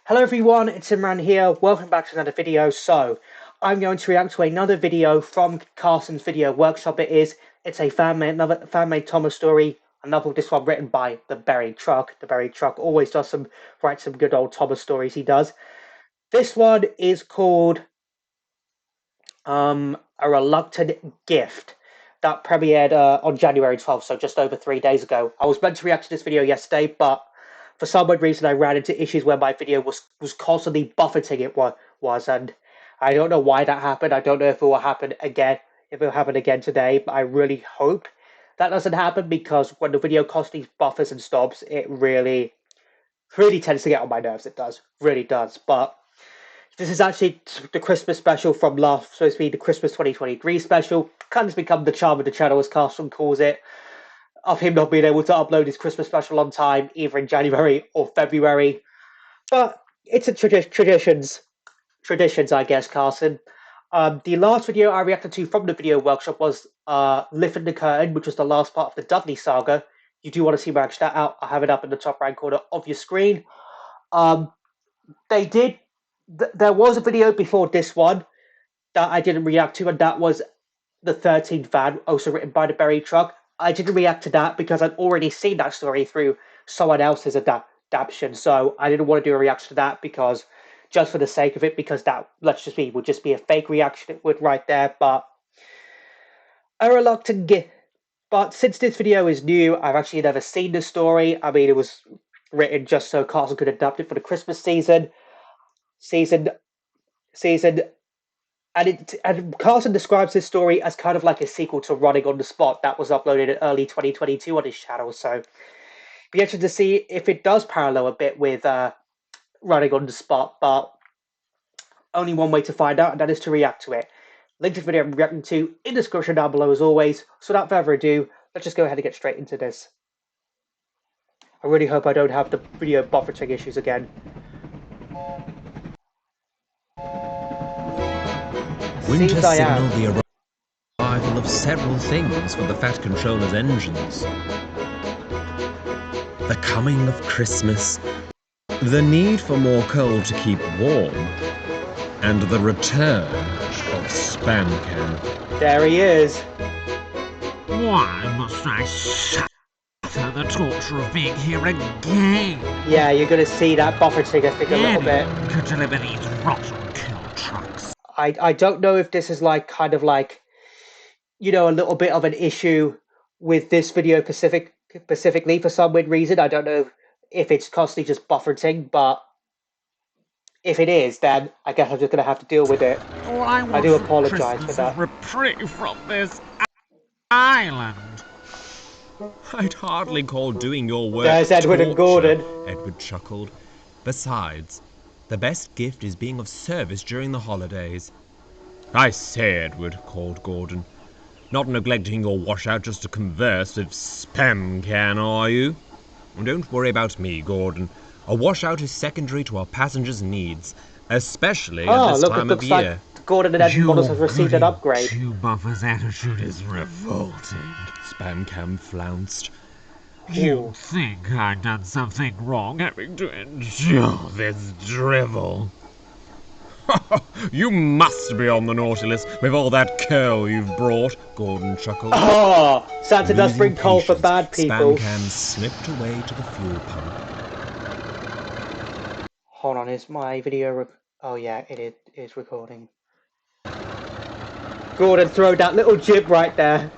Hello everyone, it's Imran here. Welcome back to another video. So, I'm going to react to another video from Carson's video workshop. It's a another fan-made Thomas story. Another this one written by the Buried Truck. The Buried Truck always writes some good old Thomas stories. He does. This one is called A Reluctant Gift. That premiered on January 12th, so just over 3 days ago. I was meant to react to this video yesterday, but for some weird reason, I ran into issues where my video was constantly buffeting and I don't know why that happened. I don't know if it will happen again, today, but I really hope that doesn't happen, because when the video constantly buffers and stops, it really tends to get on my nerves. It does, really does. But this is actually the Christmas special from supposed to be the Christmas 2023 special. Kind of become the charm of the channel, as Carson calls it, of him not being able to upload his Christmas special on time, either in January or February. But it's a traditions, I guess, Carson. The last video I reacted to from the video workshop was Lifting the Curtain, which was the last part of the Dudley saga. You do want to see me react that out, I have it up in the top right corner of your screen. There was a video before this one that I didn't react to, and that was the 13th Van, also written by the Buried Truck. I didn't react to that because I'd already seen that story through someone else's adaptation, so I didn't want to do a reaction to that, because just for the sake of it, because that would just be a fake reaction right there. But a reluctant gift. But since this video is new, I've actually never seen the story. I mean, it was written just so Carson could adapt it for the Christmas season. And Carson describes this story as kind of like a sequel to Running on the Spot that was uploaded in early 2022 on his channel. So be interested to see if it does parallel a bit with Running on the Spot, but only one way to find out, and that is to react to it. Link to the video I'm reacting to in the description down below as always. So without further ado, let's just go ahead and get straight into this. I really hope I don't have the video buffering issues again. Winter signalled the arrival of several things for the Fat Controller's engines. The coming of Christmas, the need for more coal to keep warm, and the return of SPAMCAN. There he is. Why must I suffer the torture of being here again? Yeah, you're going to see that buffer thing, I think, a little bit. Could deliver these rotten kill trucks. I don't know if this is kind of like, a little bit of an issue with this video specifically for some weird reason. I don't know if it's constantly just buffering, but if it is, then I guess I'm just going to have to deal with it. I do apologise for that. Reprieve from this island. I'd hardly call doing your work There's Edward torture, and Gordon. Edward chuckled. Besides, the best gift is being of service during the holidays. I say, Edward, called Gordon. Not neglecting your washout just to converse with SPAMCAN, are you? Don't worry about me, Gordon. A washout is secondary to our passengers' needs, especially at this time of year. Like Gordon and Edward Models have received an upgrade. Buffer's attitude is revolting. SPAMCAN flounced. You think I've done something wrong having to endure this drivel? You must be on the naughty list with all that coal you've brought, Gordon chuckled. Oh, Santa does bring coal for bad people. SPAMCAN slipped away to the fuel pump. Hold on, is my video... Oh yeah, it is recording. Gordon, throw that little jib right there.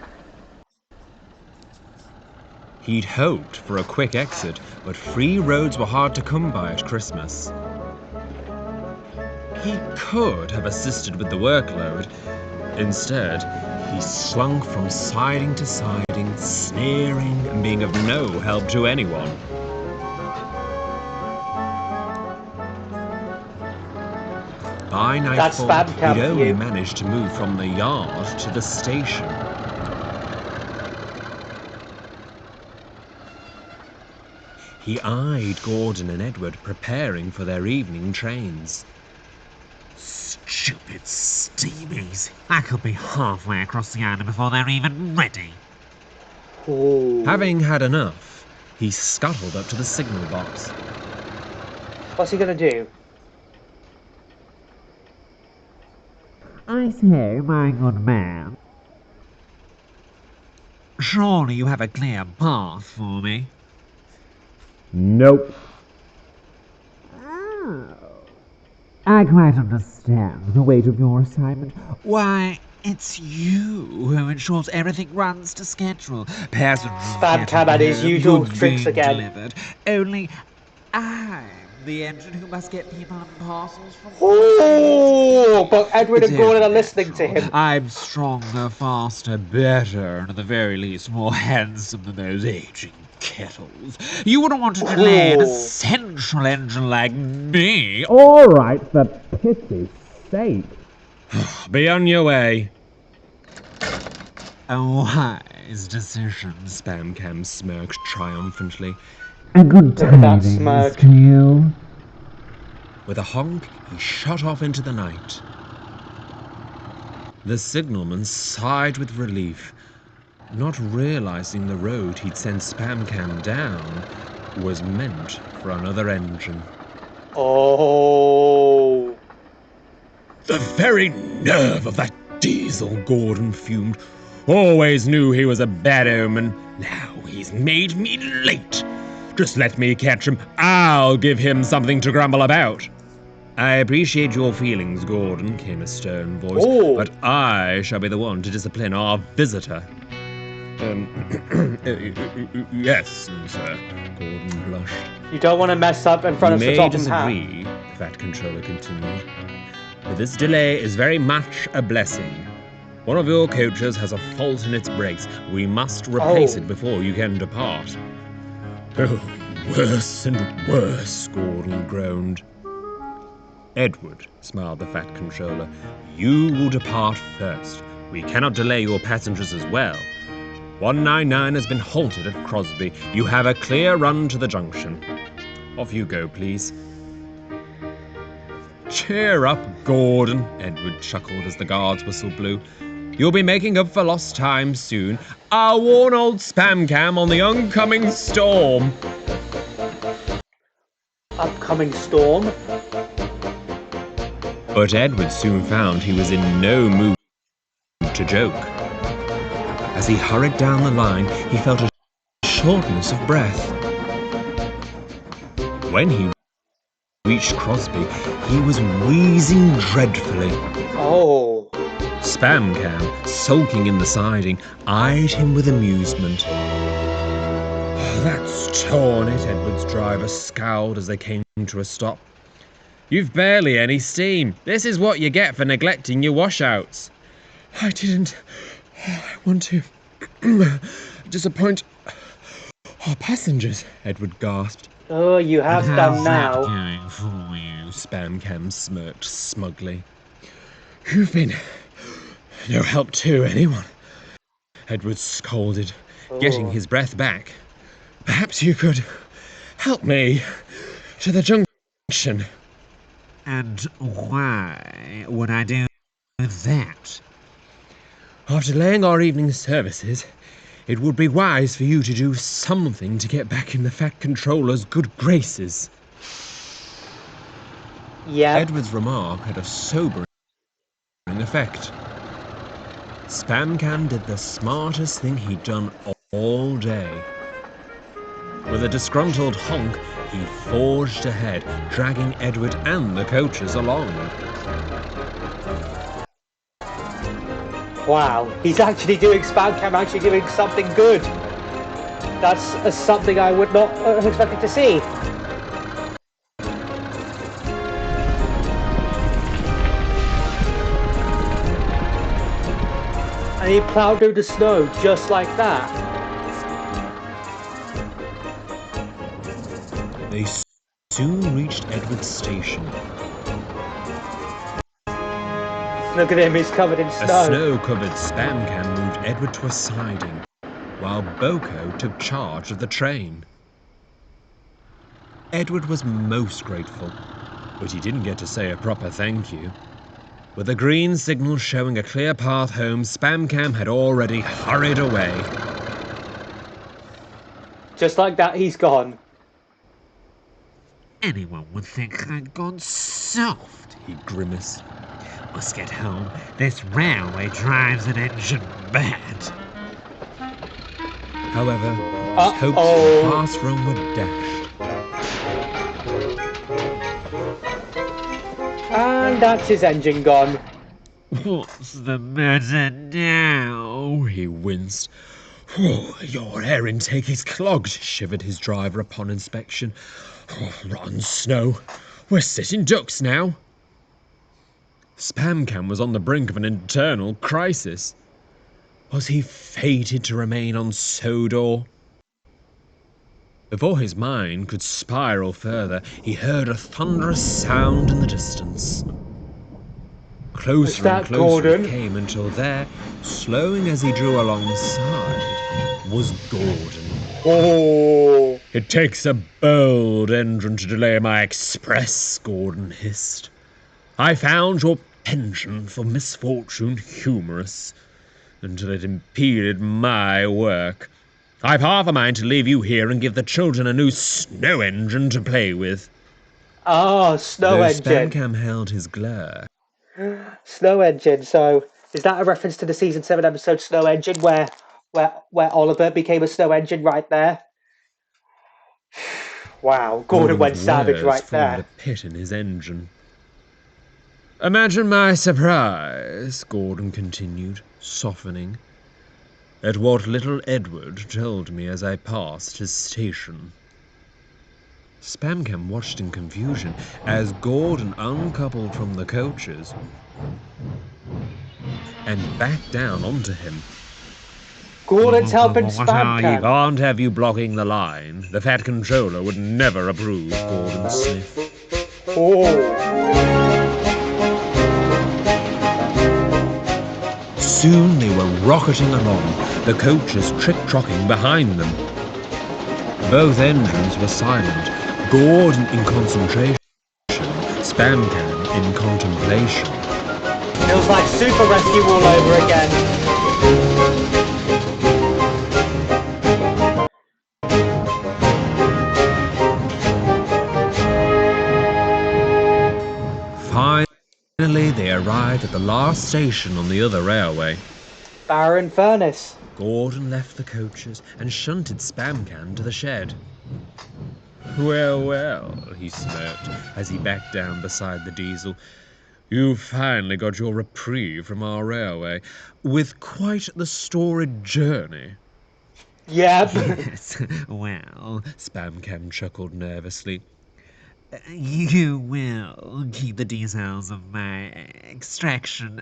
He'd hoped for a quick exit, but free roads were hard to come by at Christmas. He could have assisted with the workload. Instead, he slunk from siding to siding, sneering and being of no help to anyone. By nightfall, he'd only managed to move from the yard to the station. He eyed Gordon and Edward preparing for their evening trains. Stupid steamies. I could be halfway across the island before they're even ready. Ooh. Having had enough, he scuttled up to the signal box. What's he gonna do? I say, my good man. Surely you have a clear path for me. Nope. Oh. I quite understand the weight of your assignment. Why, it's you who ensures everything runs to schedule. Passengers SPAMCAN and his getting home, usual goods tricks being again. delivered. Only I'm the engine who must get people and parcels from point A to Oh, B. but Edward It's and Gordon only are listening to natural. him. I'm stronger, faster, better, and at the very least more handsome than those aging kettles. You wouldn't want to delay an Oh, essential engine like me. All right, for pity's sake. Be on your way. A wise decision. SPAMCAN smirked triumphantly. A good look at that tidings smirk. to you. With a honk, he shot off into the night. The signalman sighed with relief, not realizing the road he'd sent SPAMCAN down was meant for another engine. Oh. The very nerve of that diesel, Gordon fumed. Always knew he was a bad omen. Now he's made me late. Just let me catch him. I'll give him something to grumble about. I appreciate your feelings, Gordon, came a stern voice, Oh. but I shall be the one to discipline our visitor. Yes, sir, Gordon blushed. You don't want to mess up in front You of Sir may Topham Hatt. disagree, the Fat Controller continued, but this delay is very much a blessing. One of your coaches has a fault in its brakes. We must replace it before you can depart. Oh, worse and worse, Gordon groaned. Edward, smiled the Fat Controller, you will depart first. We cannot delay your passengers as well. 199 has been halted at Crosby. You have a clear run to the junction. Off you go, please. Cheer up, Gordon, Edward chuckled as the guard's whistle blew. You'll be making up for lost time soon. I'll warn old SPAMCAN on the oncoming storm. Upcoming storm? But Edward soon found he was in no mood to joke. As he hurried down the line, he felt a shortness of breath. When he reached Crosby, he was wheezing dreadfully. Oh. SPAMCAN, sulking in the siding, eyed him with amusement. That's torn it, Edward's driver scowled as they came to a stop. You've barely any steam. This is what you get for neglecting your washouts. I didn't want to disappoint our passengers, Edward gasped. Oh, you have done now. Going for you? SPAMCAN smirked smugly. You've been no help to anyone, Edward scolded, getting his breath back. Perhaps you could help me to the junction. And why would I do that? After delaying our evening services, it would be wise for you to do something to get back in the Fat Controller's good graces. Yeah. Edward's remark had a sobering effect. SPAMCAN did the smartest thing he'd done all day. With a disgruntled honk, he forged ahead, dragging Edward and the coaches along. Wow. He's actually doing SPAMCAN, actually doing something good. That's something I would not have expected to see. And he plowed through the snow just like that. They soon reached Edward's station. Look at him, he's covered in A snow. snow-covered SPAMCAN moved Edward to a siding, while Boko took charge of the train. Edward was most grateful, but he didn't get to say a proper thank you. With a green signal showing a clear path home, SPAMCAN had already hurried away. Just like that, he's gone. Anyone would think I'd gone soft, he grimaced. Must get home. This railway drives an engine mad. However, his hopes for fast run were dashed. And that's his engine gone. What's the matter now? He winced. Oh, your air intake is clogged, shivered his driver upon inspection. Oh, rotten snow. We're sitting ducks now. SPAMCAN was on the brink of an internal crisis. Was he fated to remain on Sodor? Before his mind could spiral further, he heard a thunderous sound in the distance. Closer and closer it came until there, slowing as he drew alongside, was Gordon. Oh! It takes a bold engine to delay my express, Gordon hissed. I found your penchant for misfortune humorous, until it impeded my work. I've half a mind to leave you here and give the children a new snow engine to play with. Ah, snow engine. SPAMCAN held his glare. Snow engine. So, is that a reference to the season 7 episode Snow Engine, where Oliver became a snow engine right there? Wow, Gordon went savage right there. A pit in his engine. Imagine my surprise, Gordon continued, softening, at what little Edward told me as I passed his station. SPAMCAN watched in confusion as Gordon uncoupled from the coaches and backed down onto him. Gordon's helping SPAMCAN. You can't have you blocking the line. The fat controller would never approve, Gordon sniffed. Soon they were rocketing along, the coaches trick-trocking behind them. Both engines were silent, Gordon in concentration, SPAMCAN in contemplation. Feels like Super Rescue all over again. Finally, they arrived at the last station on the other railway. Barren Furnace. Gordon left the coaches and shunted SPAMCAN to the shed. Well, he smirked as he backed down beside the diesel. You finally got your reprieve from our railway, with quite the storied journey. Yep. Yes, well, SPAMCAN chuckled nervously. You will keep the details of my extraction,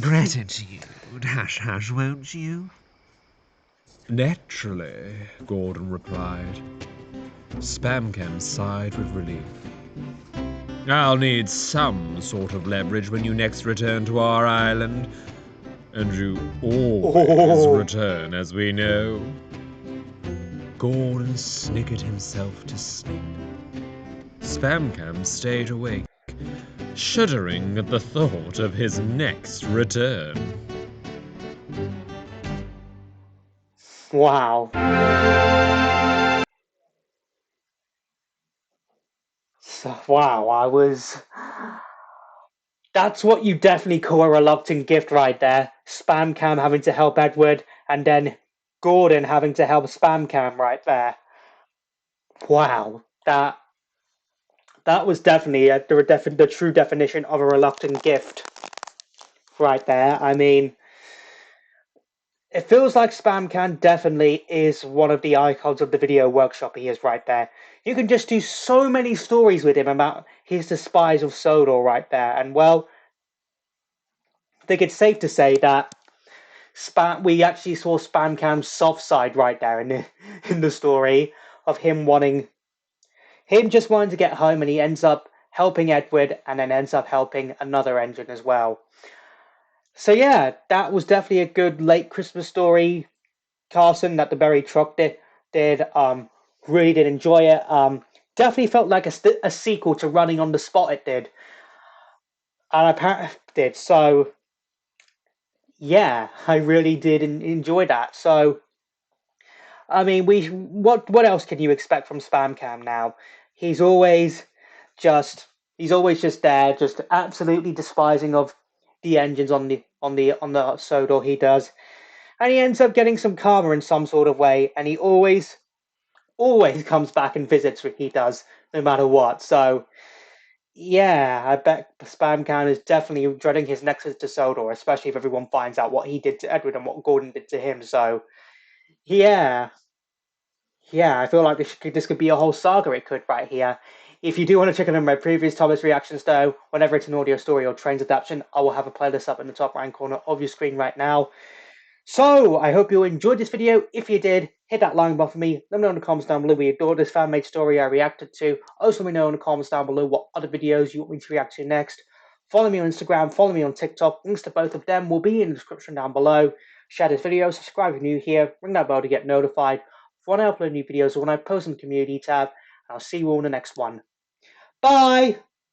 gratitude, hush, won't you? Naturally, Gordon replied. SPAMCAN sighed with relief. I'll need some sort of leverage when you next return to our island. And you always return, as we know. Gordon snickered himself to sleep. SPAMCAN stayed awake, shuddering at the thought of his next return. Wow. So, wow, that's what you definitely call a reluctant gift right there. SPAMCAN having to help Edward, and then Gordon having to help SPAMCAN right there. Wow, that was definitely the true definition of a reluctant gift right there. I mean, it feels like SPAMCAN definitely is one of the icons of the video workshop. He is right there. You can just do so many stories with him about his despise of Sodor right there. And well, I think it's safe to say that we actually saw SPAMCAN's soft side right there in the story of him just wanting to get home, and he ends up helping Edward and then ends up helping another engine as well. So yeah, that was definitely a good late Christmas story, Carson, that the Berry Truck did. Really did enjoy it. Definitely felt like a sequel to Running on the Spot. It did, and apparently did. So yeah, I really did enjoy that. So I mean, what else can you expect from SpamCam now? He's always he's always just there, just absolutely despising of the engines on the Sodor he does, and he ends up getting some karma in some sort of way, and he always comes back and visits what he does, no matter what. So yeah, I bet SpamCan is definitely dreading his next visit to Sodor, especially if everyone finds out what he did to Edward and what Gordon did to him. So yeah. Yeah, I feel like this could be a whole saga. It could right here. If you do want to check out my previous Thomas reactions, though, whenever it's an audio story or Trains adaptation, I will have a playlist up in the top right corner of your screen right now. So I hope you enjoyed this video. If you did, hit that like button for me. Let me know in the comments down below what you thought this fan-made story I reacted to. Also, let me know in the comments down below what other videos you want me to react to next. Follow me on Instagram, follow me on TikTok. Links to both of them will be in the description down below. Share this video, subscribe if you're new here, ring that bell to get notified for when I upload new videos or when I post in the community tab. And I'll see you all in the next one. Bye!